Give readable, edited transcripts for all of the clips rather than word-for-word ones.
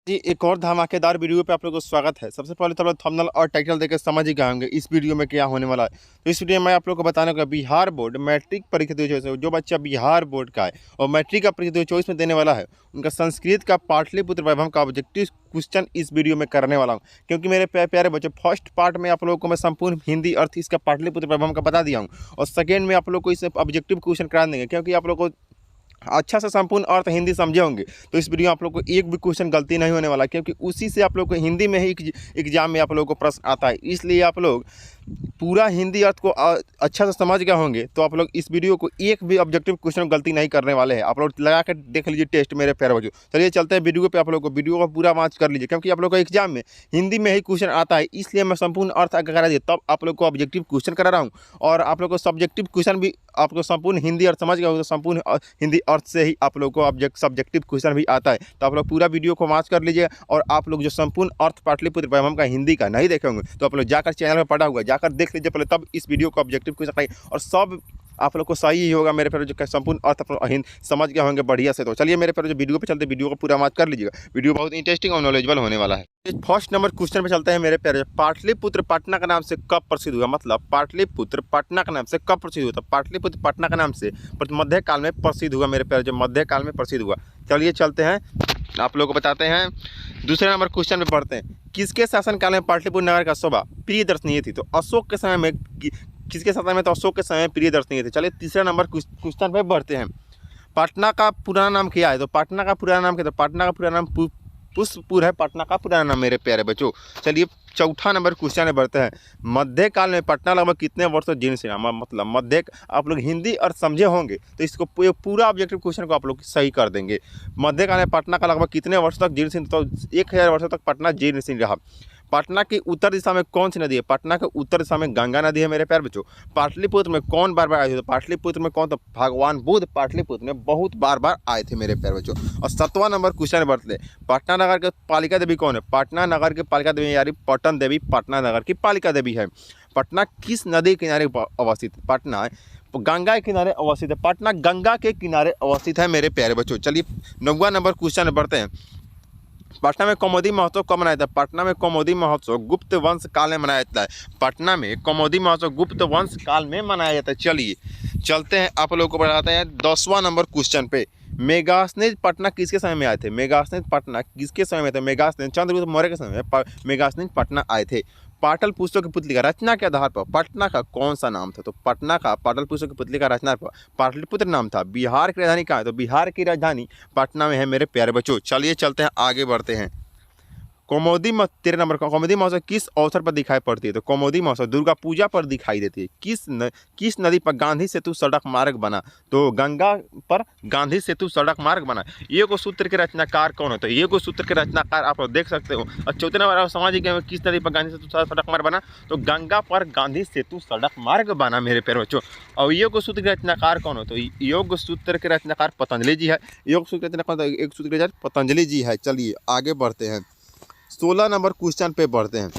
जी, एक और धमाकेदार वीडियो पे आप लोगों को स्वागत है। सबसे पहले तो आप लोग थंबनेल और टाइटल देखकर समझ ही गए होंगे इस वीडियो में क्या होने वाला है। तो इस वीडियो में मैं आप लोगों को बताने का बिहार बोर्ड मैट्रिक परीक्षा 2024 जो बच्चा बिहार बोर्ड का है और मैट्रिक का परीक्षा 2024 में देने वाला है, उनका संस्कृत का पाटलिपुत्र वैभव का ऑब्जेक्टिव क्वेश्चन इस वीडियो में करने वाला हूँ। क्योंकि मेरे प्यारे बच्चों, फर्स्ट पार्ट में आप लोगों को मैं संपूर्ण हिंदी अर्थ इसका पाटलिपुत्र वैभव का बता दिया हूँ और सेकेंड में आप लोग को इस ऑब्जेक्टिव क्वेश्चन करा देंगे। क्योंकि आप लोग को अच्छा से संपूर्ण अर्थ हिंदी समझे होंगे तो इस वीडियो में आप लोग को एक भी क्वेश्चन गलती नहीं होने वाला, क्योंकि उसी से आप लोग को हिंदी में ही एग्जाम में आप लोगों को प्रश्न आता है। इसलिए आप लोग पूरा हिंदी अर्थ को अच्छा से समझ गए होंगे तो आप लोग इस वीडियो को एक भी ऑब्जेक्टिव क्वेश्चन गलती नहीं करने वाले हैं। आप लोग लगा कर देख लीजिए टेस्ट मेरे प्यारे बच्चों। चलिए चलते हैं वीडियो पे, आप लोग को वीडियो का पूरा वाच कर लीजिए, क्योंकि आप लोग को एग्जाम में हिंदी में ही क्वेश्चन आता है। इसलिए मैं संपूर्ण अर्थ अगर करा दिए तब आप लोग को ऑब्जेक्टिव क्वेश्चन करा रहा हूँ और आप लोग को सब्जेक्टिव क्वेश्चन भी आपको संपूर्ण हिंदी अर्थ समझ गए हो तो संपूर्ण हिंदी अर्थ से ही आप लोग को सब्जेक्टिव क्वेश्चन भी आता है। तो आप लोग पूरा वीडियो को वाच कर लीजिए और आप लोग जो संपूर्ण अर्थ पाटलिपुत्र वैभव का हिंदी का नहीं देखे होंगे तो आप लोग जाकर चैनल पर पढ़ा हुआ जाकर देख लीजिए पहले, तब इस वीडियो को ऑब्जेक्टिव क्वेश्चन और सब आप लोग को सही ही होगा। मेरे प्यारे जो संपूर्ण अर्थ समझ गए होंगे बढ़िया से। तो चलिए मेरे प्यारे जो वीडियो पे चलते वीडियो को पूरा वाच कर लीजिएगा। वीडियो बहुत इंटरेस्टिंग और नॉलेजेबल होने वाला है। फर्स्ट नंबर क्वेश्चन पे चलते हैं मेरे प्यारे। पाटलिपुत्र पटना का नाम से कब प्रसिद्ध हुआ? मतलब पाटलिपुत्र पटना का नाम से कब प्रसिद्ध हुआ? तो पाटलिपुत्र पटना का नाम से मध्यकाल में प्रसिद्ध हुआ मेरे प्यारे, जो मध्यकाल में प्रसिद्ध हुआ। चलिए चलते हैं, आप लोगों को बताते हैं। दूसरे नंबर क्वेश्चन पे पढ़ते हैं। किसके शासनकाल में पाटलिपुत्र नगर का शोभा प्रियदर्शनीय थी? तो अशोक के समय में। किसके शासन में? तो अशोक के समय प्रियदर्शनीय थे। चलिए तीसरा नंबर क्वेश्चन पे बढ़ते हैं। पटना का पुराना नाम क्या है? तो पटना का पुराना नाम क्या है? तो पटना का पुराना नाम पुष्पपुर है। पटना का पुराना नाम मेरे प्यारे बच्चों। चलिए चौथा नंबर क्वेश्चन में बढ़ते हैं। मध्यकाल में पटना लगभग कितने वर्षों जीर्ण शीर्ण? मतलब मध्य, आप लोग हिंदी अर्थ समझे होंगे तो इसको पूरा ऑब्जेक्टिव क्वेश्चन को आप लोग सही कर देंगे। मध्यकाल में पटना का लगभग कितने वर्षों तक जीर्ण शीर्ण? तो 1000 वर्षों तक पटना जीर्ण शीर्ण रहा। पटना की उत्तर दिशा में कौन सी नदी है? पटना के उत्तर दिशा में गंगा नदी है मेरे प्यारे बच्चों। पाटलिपुत्र में कौन बार बार आए थे? तो पाटलिपुत्र में कौन? तो भगवान बुद्ध पाटलिपुत्र में बहुत बार बार आए थे मेरे प्यारे बच्चों। और 7वां नंबर क्वेश्चन बढ़ते हैं। पटना नगर के पालिका देवी कौन है? पटना नगर की पालिका देवी यानी पटन देवी पटना नगर की पालिका देवी है। पटना किस नदी के किनारे अवस्थित? पटना गंगा के किनारे अवस्थित है। पटना गंगा के किनारे अवस्थित है मेरे प्यारे बच्चों। चलिए 9वां नंबर क्वेश्चन बढ़ते हैं। पटना में कौमुदी महोत्सव कब मनाया जाता है? पटना में कौमुदी महोत्सव गुप्त वंश काल में मनाया जाता है। पटना में कौमुदी महोत्सव गुप्त वंश काल में मनाया जाता है। चलिए चलते हैं, आप लोगों को बताते हैं 10वां नंबर क्वेश्चन पे। मेगास्थनीज पटना किसके समय में आए थे? मेगास्थनीज पटना किसके समय में थे? मेगास्थनीज चंद्रगुप्त मौर्य के समय में मेगास्थनीज पटना आए थे। पाटल पुस्तक की पुतली का रचना के आधार पर पटना का कौन सा नाम था? तो पटना का पाटल पुस्तक की पुतली का रचना पर पाटलिपुत्र नाम था। बिहार की राजधानी कहाँ है? तो बिहार की राजधानी पटना में है मेरे प्यारे बच्चों। चलिए चलते हैं, आगे बढ़ते हैं। कौमुदी 13 नंबर का कौमुदी महोत्सव किस अवसर पर दिखाई पड़ती है? तो कौमुदी महोत्सव दुर्गा पूजा पर दिखाई देती है। किस नदी पर गांधी सेतु सड़क मार्ग बना? तो गंगा पर गांधी सेतु सड़क मार्ग बना। ये को सूत्र के रचनाकार कौन है? तो ये को सूत्र के रचनाकार आप लोग देख सकते हो। और चौथे नंबर सामाजिक किस नदी पर गांधी सेतु सड़क मार्ग बना? तो गंगा पर गांधी सेतु सड़क मार्ग बना मेरे प्यारे बच्चों। और योग सूत्र के रचनाकार कौन है? तो योग सूत्र के रचनाकार पतंजलि जी है। योग सूत्र के रचनाकार एक सूत्र के पतंजलि जी है। चलिए आगे बढ़ते हैं, 16 नंबर क्वेश्चन पे बढ़ते हैं।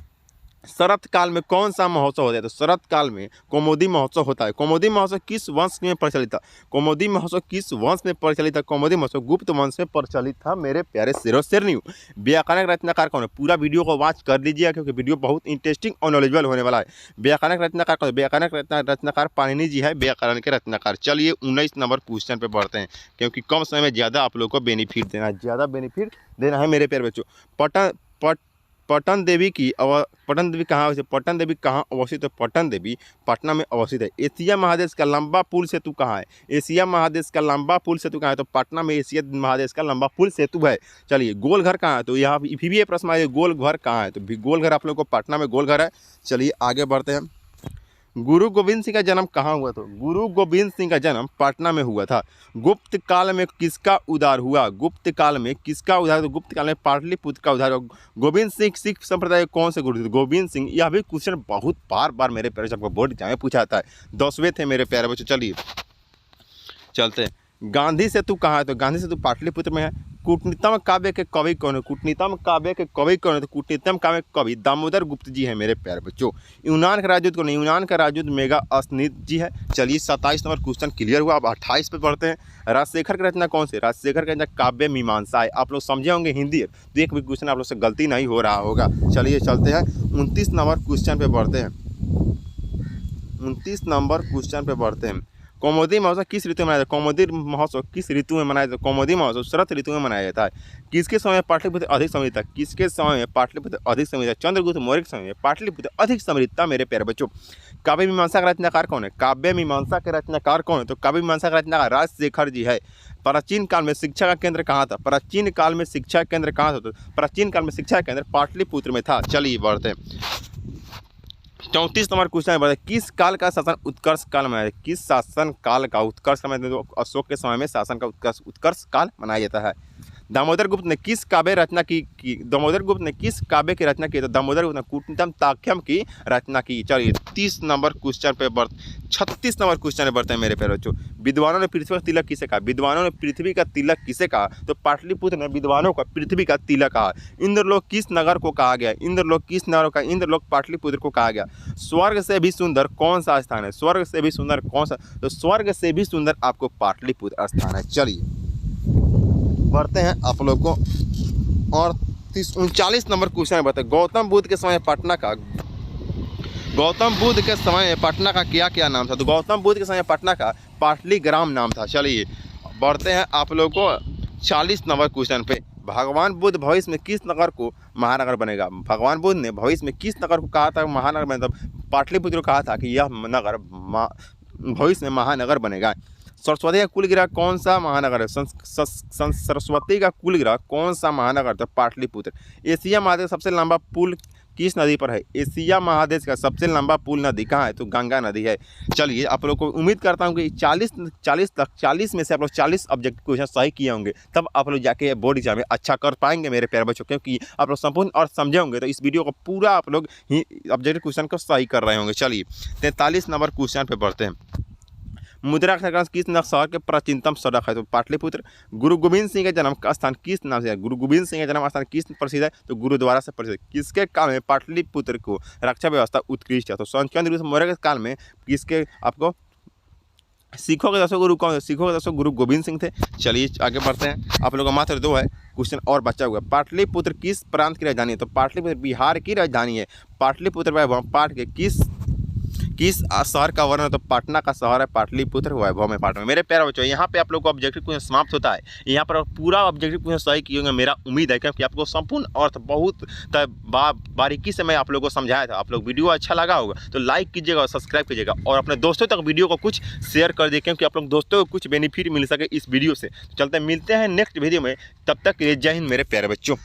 शरत काल में कौन सा महोत्सव होता है? तो शरत काल में कौमुदी महोत्सव होता है। कौमुदी महोत्सव किस वंश में प्रचलित था? कौमुदी महोत्सव किस वंश में प्रचलित था? कौमुदी महोत्सव गुप्त वंश में प्रचलित था मेरे प्यारे शेरों शेरनियों। व्याकरण रचनाकार कौन है? पूरा वीडियो को वॉच कर लीजिएगा क्योंकि वीडियो बहुत इंटरेस्टिंग और नॉलेजेबल होने वाला है। व्याकरण रचनाकार कौन है? व्याकरण रचनाकार पाणिनि जी है, व्याकरण के रचनाकार। चलिए 19 नंबर क्वेश्चन पे बढ़ते हैं, क्योंकि कम समय में ज़्यादा आप लोग को बेनिफिट देना है, ज़्यादा बेनिफिट देना है मेरे प्यारे बच्चों। पटन देवी कहाँ है? पटन देवी कहाँ अवस्थित है? पटन देवी पटना में अवस्थित है। एशिया महादेश का लंबा पुल सेतु कहाँ है? एशिया महादेश का लंबा पुल सेतु कहाँ है? तो पटना में एशिया महादेश का लंबा पुल सेतु है। चलिए गोलघर कहाँ है? तो यहाँ भी ये प्रश्न आया, गोलघर कहाँ है? तो गोलघर आप लोग को पटना में गोलघर है। चलिए आगे बढ़ते हैं। गुरु गोविंद सिंह का जन्म कहाँ हुआ? तो गुरु गोविंद सिंह का जन्म पटना में हुआ था। गुप्त काल में किसका उद्धार हुआ? गुप्त काल में किसका उद्धार? तो गुप्त काल में पाटलिपुत्र का उद्धार। गोविंद सिंह सिख संप्रदाय कौन से गुरु थे? गोविंद सिंह। यह भी क्वेश्चन बहुत बार मेरे प्यारे सबको बोर्ड एग्जाम में पूछा जाता है। 10वें थे मेरे प्यारे बच्चों। चलिए चलते हैं। गांधी सेतु कहाँ है? तो गांधी सेतु पाटलिपुत्र में है। कूटनीतम काव्य के कवि कौन है? कूटनीतम काव्य के कवि कौन है? तो कूटनीतम काव्य के कवि दामोदर गुप्त जी है मेरे प्यारे बच्चों। यूनान का राजदूत कौन है? यूनान का राजदूत मेगास्थनीज जी है। चलिए 27 नंबर क्वेश्चन क्लियर हुआ। अब 28 पे पढ़ते हैं। राजशेखर की रचना कौन सी? राजशेखर की रचना काव्य मीमांसा है। आप लोग समझे होंगे हिंदी, तो एक भी क्वेश्चन आप लोग से गलती नहीं हो रहा होगा। चलिए चलते हैं 29 नंबर क्वेश्चन पे बढ़ते हैं। 29 नंबर क्वेश्चन पे बढ़ते हैं। कौमुदी महोत्सव किस ऋतु में मनाया जाता है? कौमुदी महोत्सव किस ऋतु में मनाया जाता है? कौमुदी महोत्सव शरद ऋतु में मनाया जाता है। किसके समय में पाटलिपुत्र अधिक समृद्ध था? किसके समय में पाटलिपुत्र अधिक समृद्ध था? चंद्रगुप्त मौर्य के समय में पाटलिपुत्र अधिक समृद्ध था मेरे प्यारे बच्चों। काव्य मीमांसा का रचनाकार कौन है? काव्य मीमांसा के रचनाकार कौन है? तो काव्य मीमांसा का रचनाकार राजशेखर जी है। प्राचीन काल में शिक्षा का केंद्र कहाँ था? प्राचीन काल में शिक्षा केंद्र कहाँ था? प्राचीन काल में शिक्षा केंद्र पाटलिपुत्र में था। चलिए बढ़ते हैं 34 नंबर क्वेश्चन है। किस काल का शासन उत्कर्ष काल मनाया जाता है? किस शासन काल का उत्कर्ष काल? तो अशोक के समय में शासन का उत्कर्ष काल मनाया जाता है। दामोदर गुप्त ने किस काव्य रचना की? दामोदर गुप्त ने किस काव्य की रचना की? तो दामोदर गुप्त ने कूटनीतम ताख्यम की रचना की। चलिए 36 नंबर क्वेश्चन पे बढ़ते हैं मेरे प्यारे बच्चों। विद्वानों ने पृथ्वी का तिलक किसे कहा? विद्वानों ने पृथ्वी का तिलक किसे कहा? तो पाटलिपुत्र ने विद्वानों का पृथ्वी का तिलक कहा। इंद्रलोक किस नगर को कहा गया? इंद्रलोक किस नगर का? इंद्रलोक पाटलिपुत्र को कहा गया। स्वर्ग से भी सुंदर कौन सा स्थान है? स्वर्ग से भी सुंदर कौन सा? तो स्वर्ग से भी सुंदर आपको पाटलिपुत्र स्थान है। चलिए बढ़ते हैं आप लोग को और 39 नंबर क्वेश्चन बताए। गौतम बुद्ध के समय पटना का क्या क्या नाम था? तो गौतम बुद्ध के समय पटना का पाटलीग्राम नाम था। चलिए बढ़ते हैं आप लोग को 40 नंबर क्वेश्चन पे। भगवान बुद्ध भविष्य में किस नगर को महानगर बनेगा? भगवान बुद्ध ने भविष्य में किस नगर को कहा था महानगर बनेगा? पाटलिपुत्र को कहा था कि यह नगर भविष्य में महानगर बनेगा। सरस्वती का कुल ग्रह कौन सा महानगर है? सरस्वती का कुल ग्रह कौन सा महानगर? तो पाटलिपुत्र। एशिया महादेश का सबसे लंबा पुल किस नदी पर है? एशिया महादेश का सबसे लंबा पुल नदी कहाँ है? तो गंगा नदी है। चलिए आप लोग को उम्मीद करता हूँ कि 40 में से आप लोग 40 ऑब्जेक्टिव क्वेश्चन सही किए होंगे, तब आप लोग जाके बोर्ड एग्जाम में अच्छा कर पाएंगे मेरे प्यारे बच्चों, क्योंकि आप लोग संपूर्ण और समझे होंगे तो इस वीडियो को पूरा आप लोग ही ऑब्जेक्टिव क्वेश्चन को सही कर रहे होंगे। चलिए 43 नंबर क्वेश्चन पे बढ़ते हैं। मुद्रा अक्षर किस शहर के प्राचीनतम सड़क है? तो पाटलिपुत्र। गुरु गोविंद सिंह का जन्म स्थान किस नाम से है? गुरु गोविंद सिंह का जन्म स्थान किस प्रसिद्ध है? तो गुरुद्वारा से प्रसिद्ध। किसके काल में पाटलिपुत्र को रक्षा व्यवस्था उत्कृष्ट है? तो चंद्रगुप्त मौर्य के काल में किसके आपको सिखों के 10 गुरु कौन थे? सिखों के 10 गुरु गोविंद सिंह थे। चलिए आगे बढ़ते हैं। आप लोगों का मात्र 2 है क्वेश्चन और बचा हुआ। पाटलिपुत्र किस प्रांत की राजधानी है? तो पाटलिपुत्र बिहार की राजधानी है। पाटलिपुत्र वैभव पाठ के किस शहर का वर्णन? तो पटना का शहर है पाटलिपुत्र वैभव में पाटना। मेरे प्यारे बच्चों यहाँ पे आप लोग को ऑब्जेक्टिव क्वेश्चन समाप्त होता है। यहाँ पर पूरा ऑब्जेक्टिव क्वेश्चन सही किए होंगे मेरा उम्मीद है, क्योंकि आपको संपूर्ण अर्थ बहुत बारीकी से मैं आप लोगों को समझाया था। आप लोग वीडियो अच्छा लगा होगा तो लाइक कीजिएगा और सब्सक्राइब कीजिएगा और अपने दोस्तों तक वीडियो को कुछ शेयर कर दीजिए, क्योंकि आप लोग दोस्तों को कुछ बेनिफिट मिल सके इस वीडियो से। चलते मिलते हैं नेक्स्ट वीडियो में, तब तक के लिए जय हिंद मेरे प्यारे बच्चों।